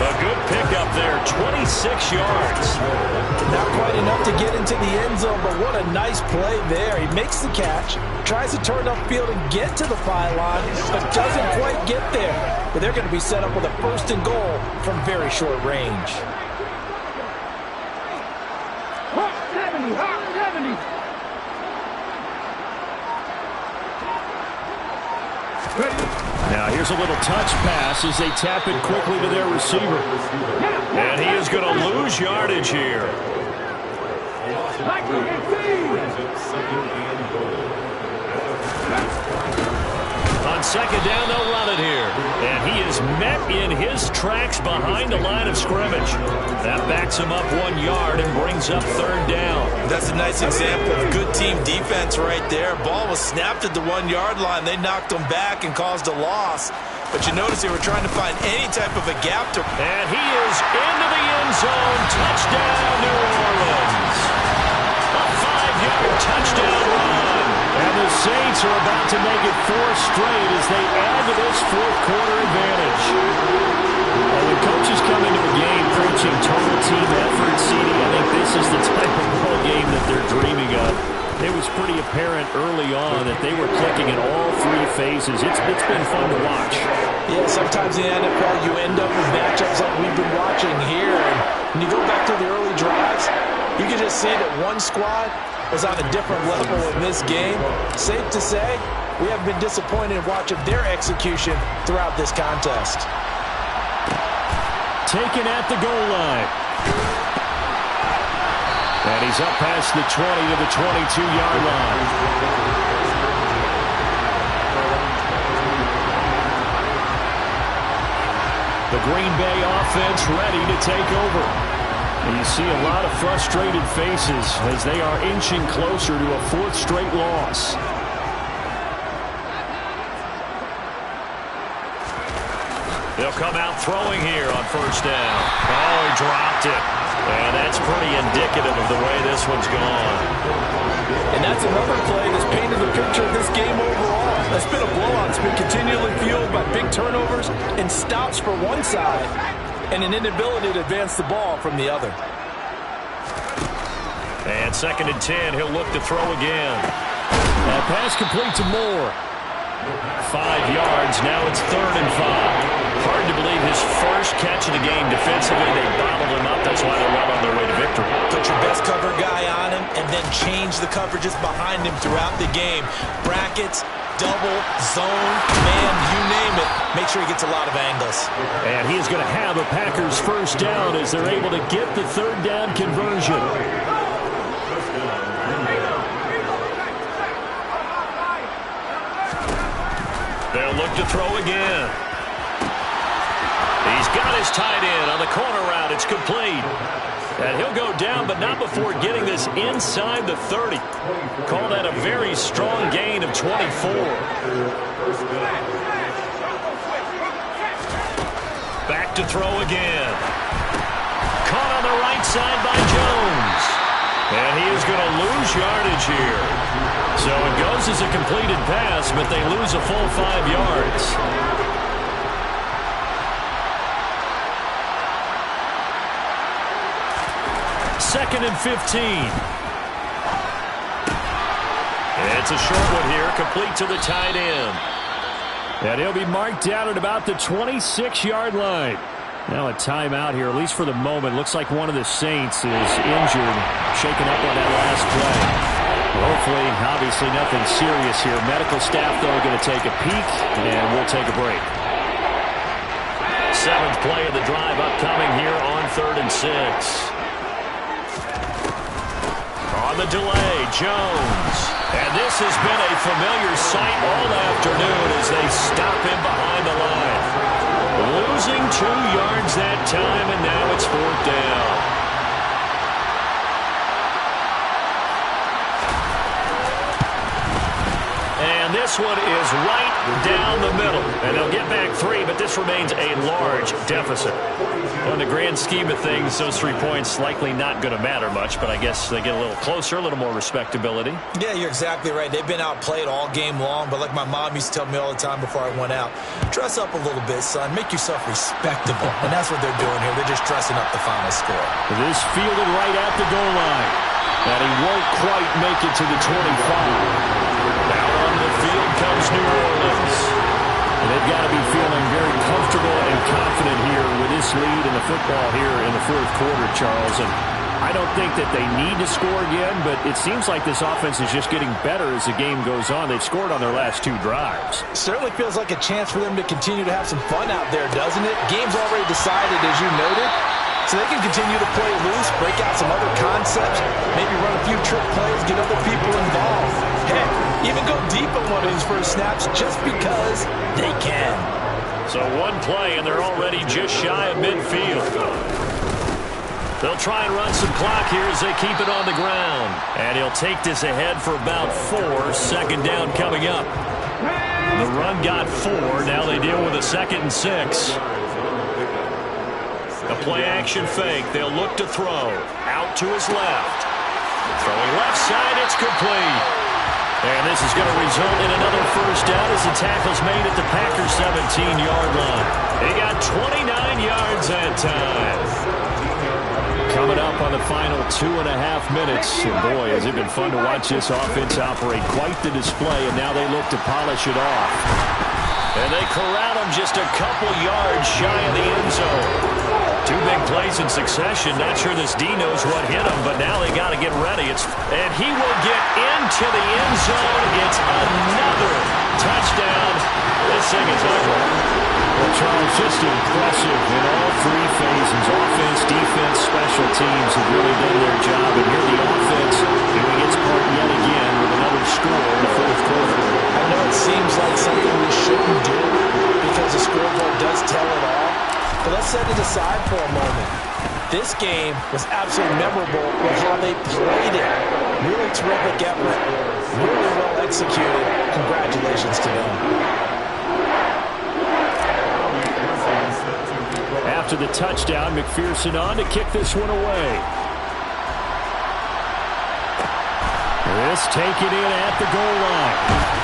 S2: A good pickup there, 26 yards.
S3: Not quite enough to get into the end zone, but what a nice play there. He makes the catch, tries to turn upfield and get to the pylon, but doesn't quite get there. But they're going to be set up with a 1st and goal from very short range.
S4: Now here's a little touch pass as they tap it quickly to their receiver.
S2: And he is going to lose yardage here. On On second down, they'll run it here. And he is met in his tracks behind the line of scrimmage. That backs him up 1 yard and brings up third down.
S3: That's a nice example of good team defense right there. Ball was snapped at the 1 yard line. They knocked him back and caused a loss. But you notice they were trying to find any type of a gap to...
S2: And he is into the end zone. Touchdown, New Orleans. A 5-yard touchdown run.
S4: And the Saints are about to make it 4 straight as they add to this fourth-quarter advantage. Well, when coaches come into a game preaching total team effort, CD, I think this is the type of ball game that they're dreaming of. It was pretty apparent early on that they were clicking in all 3 phases. It's been fun to watch.
S3: Yeah, sometimes in the NFL you end up with matchups like we've been watching here. And when you go back to the early drives, you can just see that one squad was on a different level in this game. Safe to say, we have been disappointed in watching their execution throughout this contest.
S4: Taken at the goal line. And he's up past the 20 to the 22-yard line. The Green Bay offense ready to take over. And you see a lot of frustrated faces as they are inching closer to a 4th straight loss.
S2: They'll come out throwing here on first down. Oh, he dropped it. And that's pretty indicative of the way this one's gone.
S3: And that's another play that's painted the picture of this game overall. That's been a blowout. It's been continually fueled by big turnovers and stops for one side and an inability to advance the ball from the other.
S2: And 2nd and 10, he'll look to throw again.
S4: That pass complete to Moore.
S2: 5 yards, now it's 3rd and 5. Hard to believe his first catch of the game defensively. They bottled him up. That's why they're well on their way to victory.
S3: Put your best cover guy on him and then change the coverages behind him throughout the game. Brackets, double, zone, man, you name it. Make sure he gets a lot of angles.
S4: And he is going to have a Packers first down as they're able to get the 3rd down conversion.
S2: They'll look to throw again. He's got his tight end on the corner route. It's complete. And he'll go down, but not before getting this inside the 30. Call that a very strong gain of 24. Back to throw again. Caught on the right side by Jones. And he is going to lose yardage here. So it goes as a completed pass, but they lose a full 5 yards. Second and 15. It's a short one here, complete to the tight end.
S4: And he'll be marked down at about the 26-yard line. Now a timeout here, at least for the moment. Looks like one of the Saints is injured, shaken up on that last play. Hopefully, obviously nothing serious here. Medical staff, though, going to take a peek, and we'll take a break.
S2: 7th play of the drive upcoming here on 3rd and 6. On the delay, Jones. And this has been a familiar sight all afternoon as they stop him behind the line. Losing 2 yards that time, and now it's 4th down. And this one is right down the middle. And they'll get back 3, but this remains a large deficit. In the grand scheme of things, those 3 points likely not going to matter much, but I guess they get a little closer, a little more respectability.
S3: Yeah, you're exactly right. They've been outplayed all game long, but like my mom used to tell me all the time before I went out, dress up a little bit, son. Make yourself respectable. And that's what they're doing here. They're just dressing up the final score.
S4: This fielded right at the goal line. And he won't quite make it to the 25.
S2: Now on the field comes New Orleans.
S4: And they've got to be feeling very comfortable and confident here with this lead in the football here in the 4th quarter, Charles. And I don't think that they need to score again, but it seems like this offense is just getting better as the game goes on. They've scored on their last 2 drives.
S3: Certainly feels like a chance for them to continue to have some fun out there, doesn't it? Game's already decided, as you noted. So they can continue to play loose, break out some other concepts, maybe run a few trick plays, get other people involved. Heck, even go deep on one of these first snaps just because
S2: So one play, and they're already just shy of midfield. They'll try and run some clock here as they keep it on the ground. And he'll take this ahead for about 4. Second down coming up. The run got 4. Now they deal with a 2nd and 6. A play-action fake. They'll look to throw. Out to his left. Throwing left side. It's complete. And this is going to result in another first down as the tackle's made at the Packers' 17-yard line. They got 29 yards that time. Coming up on the final 2.5 minutes. And boy, has it been fun to watch this offense operate. Quite the display, and now they look to polish it off. And they corral him just a couple yards shy of the end zone. 2 big plays in succession. Not sure this D knows what hit him, but now they got to get ready. And he will get into the end zone. It's another touchdown. This thing is over.
S4: Well, Charles, just impressive in all 3 phases. Offense, defense, special teams have really done their job. And here the offense doing its part yet again with another score in the 4th quarter.
S3: I know it seems like something we shouldn't do because the scoreboard does tell it all. But let's set it aside for a moment. This game was absolutely memorable with how they played it. Really terrific effort. Really well executed. Congratulations to them.
S4: After the touchdown, McPherson on to kick this one away. This taken in at the goal line.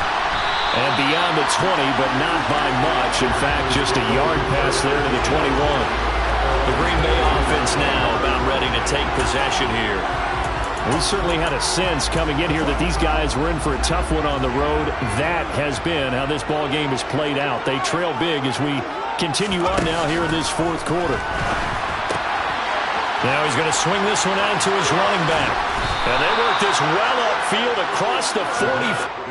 S4: And beyond the 20, but not by much. In fact, just a yard pass there to the 21.
S2: The Green Bay offense now about ready to take possession here.
S4: We certainly had a sense coming in here that these guys were in for a tough one on the road. That has been how this ball game has played out. They trail big as we continue on now here in this 4th quarter.
S2: Now he's going to swing this one out to his running back. And they work this well upfield across the 40.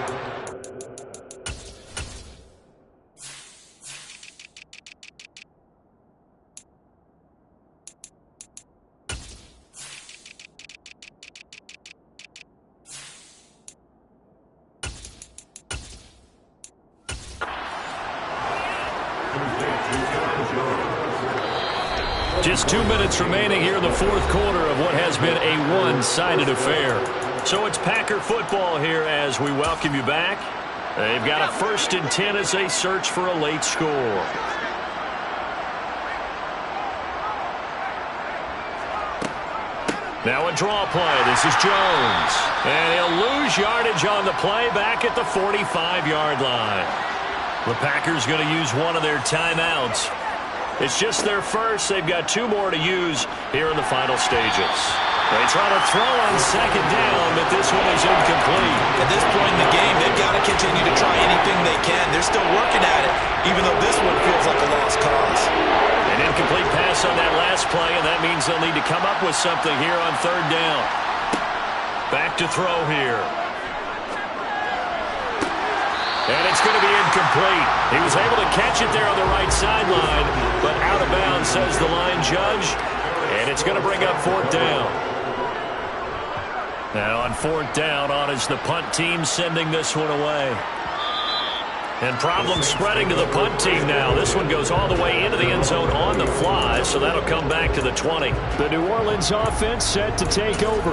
S2: Just 2 minutes remaining here in the 4th quarter of what has been a one-sided affair. So it's Packer football here as we welcome you back. They've got a 1st and 10 as they search for a late score. Now a draw play. This is Jones. And he'll lose yardage on the play back at the 45-yard line. The Packers going to use one of their timeouts. It's just their first. They've got 2 more to use here in the final stages. They try to throw on 2nd down, but this one is incomplete.
S3: At this point in the game, they've got to continue to try anything they can. They're still working at it, even though this one feels like a lost cause.
S2: An incomplete pass on that last play, and that means they'll need to come up with something here on 3rd down. Back to throw here. And it's going to be incomplete. He was able to catch it there on the right sideline, but out of bounds, says the line judge. And it's going to bring up 4th down. Now on 4th down, on is the punt team sending this one away. And problems spreading to the punt team now. This one goes all the way into the end zone on the fly, so that'll come back to the 20.
S4: The New Orleans offense set to take over.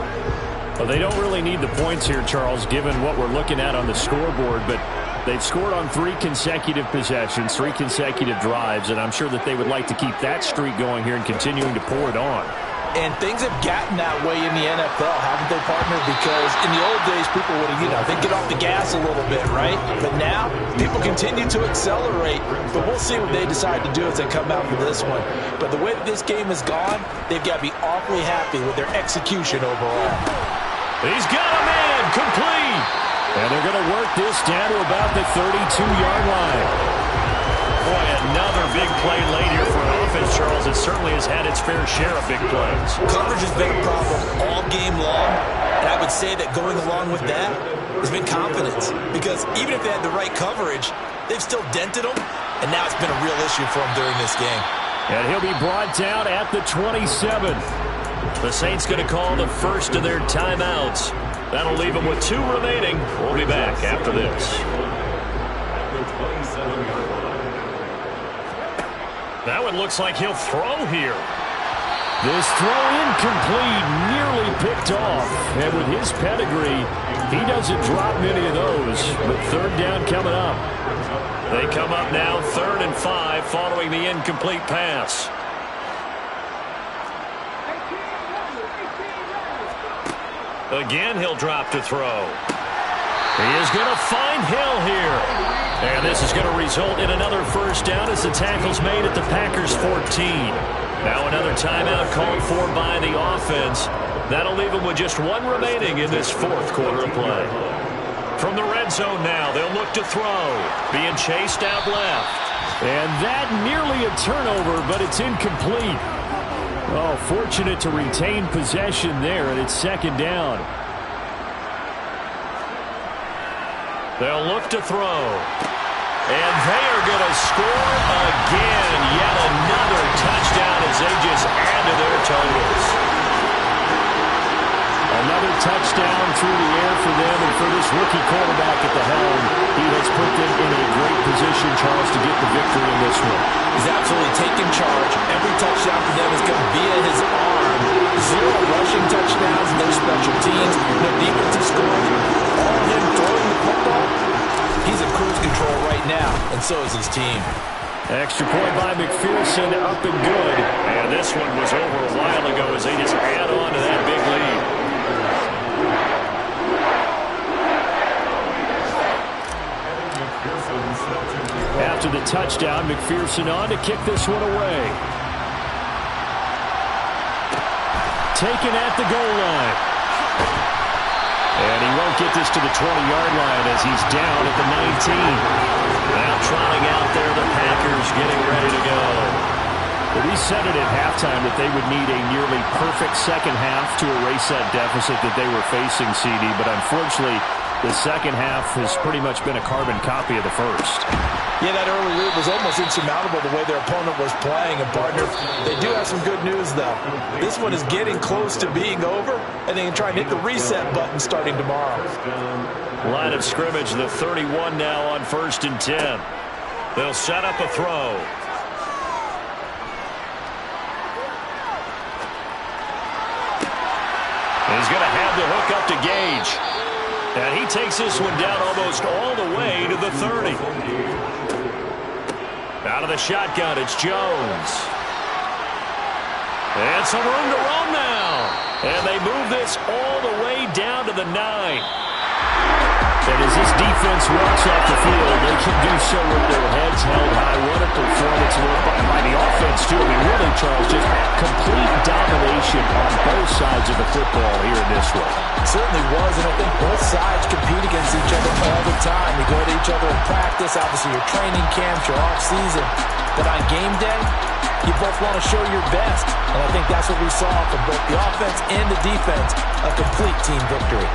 S4: Well, they don't really need the points here, Charles, given what we're looking at on the scoreboard, but they've scored on 3 consecutive possessions, 3 consecutive drives, and I'm sure that they would like to keep that streak going here and continuing to pour it on.
S3: And things have gotten that way in the NFL, haven't they, partner? Because in the old days, people would have, they'd get off the gas a little bit, right? But now, people continue to accelerate. But we'll see what they decide to do as they come out for this one. But the way that this game has gone, they've got to be awfully happy with their execution overall.
S2: He's got a man, complete.
S4: And they're going to work this down to about the 32-yard line.
S2: Boy, another big play late here for an offense, Charles. It certainly has had its fair share of big plays.
S3: Coverage has been a problem all game long, and I would say that going along with that has been confidence. Because even if they had the right coverage, they've still dented them, and now it's been a real issue for them during this game.
S4: And he'll be brought down at the 27.
S2: The Saints going to call the first of their timeouts. That'll leave them with 2 remaining. We'll be back after this. That one looks like he'll throw here.
S4: This throw incomplete, nearly picked off. And with his pedigree, he doesn't drop many of those. But third down coming up.
S2: They come up now 3rd and 5 following the incomplete pass. Again, he'll drop to throw. He is going to find Hill here. And this is going to result in another first down as the tackle's made at the Packers' 14. Now another timeout called for by the offense. That'll leave them with just one remaining in this 4th quarter of play. From the red zone now, they'll look to throw. Being chased out left.
S4: And that nearly a turnover, but it's incomplete. Oh, fortunate to retain possession there, and it's 2nd down.
S2: They'll look to throw. And they are going to score again. Yet another touchdown as they just add to their totals.
S4: Another touchdown through the air for them, and for this rookie quarterback at the helm, he has put them in a great position, Charles, to get the victory in this one.
S3: He's absolutely taken charge. Every touchdown for them is going to be at his arm. 0 rushing touchdowns in their special teams. No defensive scoring. All him throwing the football. He's in cruise control right now, and so is his team.
S4: Extra point by McPherson, up and good.
S2: And this one was over a while ago as they just add on to that big lead.
S4: After the touchdown, McPherson on to kick this one away. Taken at the goal line. And he won't get this to the 20-yard line as he's down at the 19.
S2: Now trotting out there, the Packers getting ready to go.
S4: Well, we said it at halftime that they would need a nearly perfect second half to erase that deficit that they were facing, CD. But unfortunately, the second half has pretty much been a carbon copy of the first.
S3: Yeah, that early lead was almost insurmountable the way their opponent was playing. And, partner, they do have some good news, though. This one is getting close to being over, and they can try and hit the reset button starting tomorrow.
S2: Line of scrimmage, the 31 now on 1st and 10. They'll set up a throw. He's going to have the hook up to Gage. And he takes this one down almost all the way to the 30. Out of the shotgun, it's Jones. And some room to run now. And they move this all the way down to the 9.
S4: And as this defense walks off the field, they can do so with their heads held high. What a performance by the offense, too. I mean, really, Charles, just complete domination on both sides of the football here in this one.
S3: It certainly was, and I think both sides compete against each other all the time. You go to each other in practice, obviously your training camps, your off-season. But on game day, you both want to show your best. And I think that's what we saw from both the offense and the defense, a complete team victory.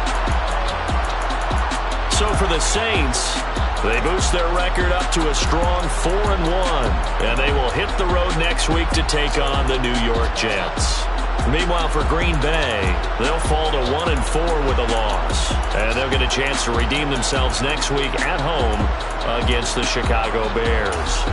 S2: So for the Saints, they boost their record up to a strong 4-1, and they will hit the road next week to take on the New York Jets. Meanwhile, for Green Bay, they'll fall to 1-4 with a loss, and they'll get a chance to redeem themselves next week at home against the Chicago Bears.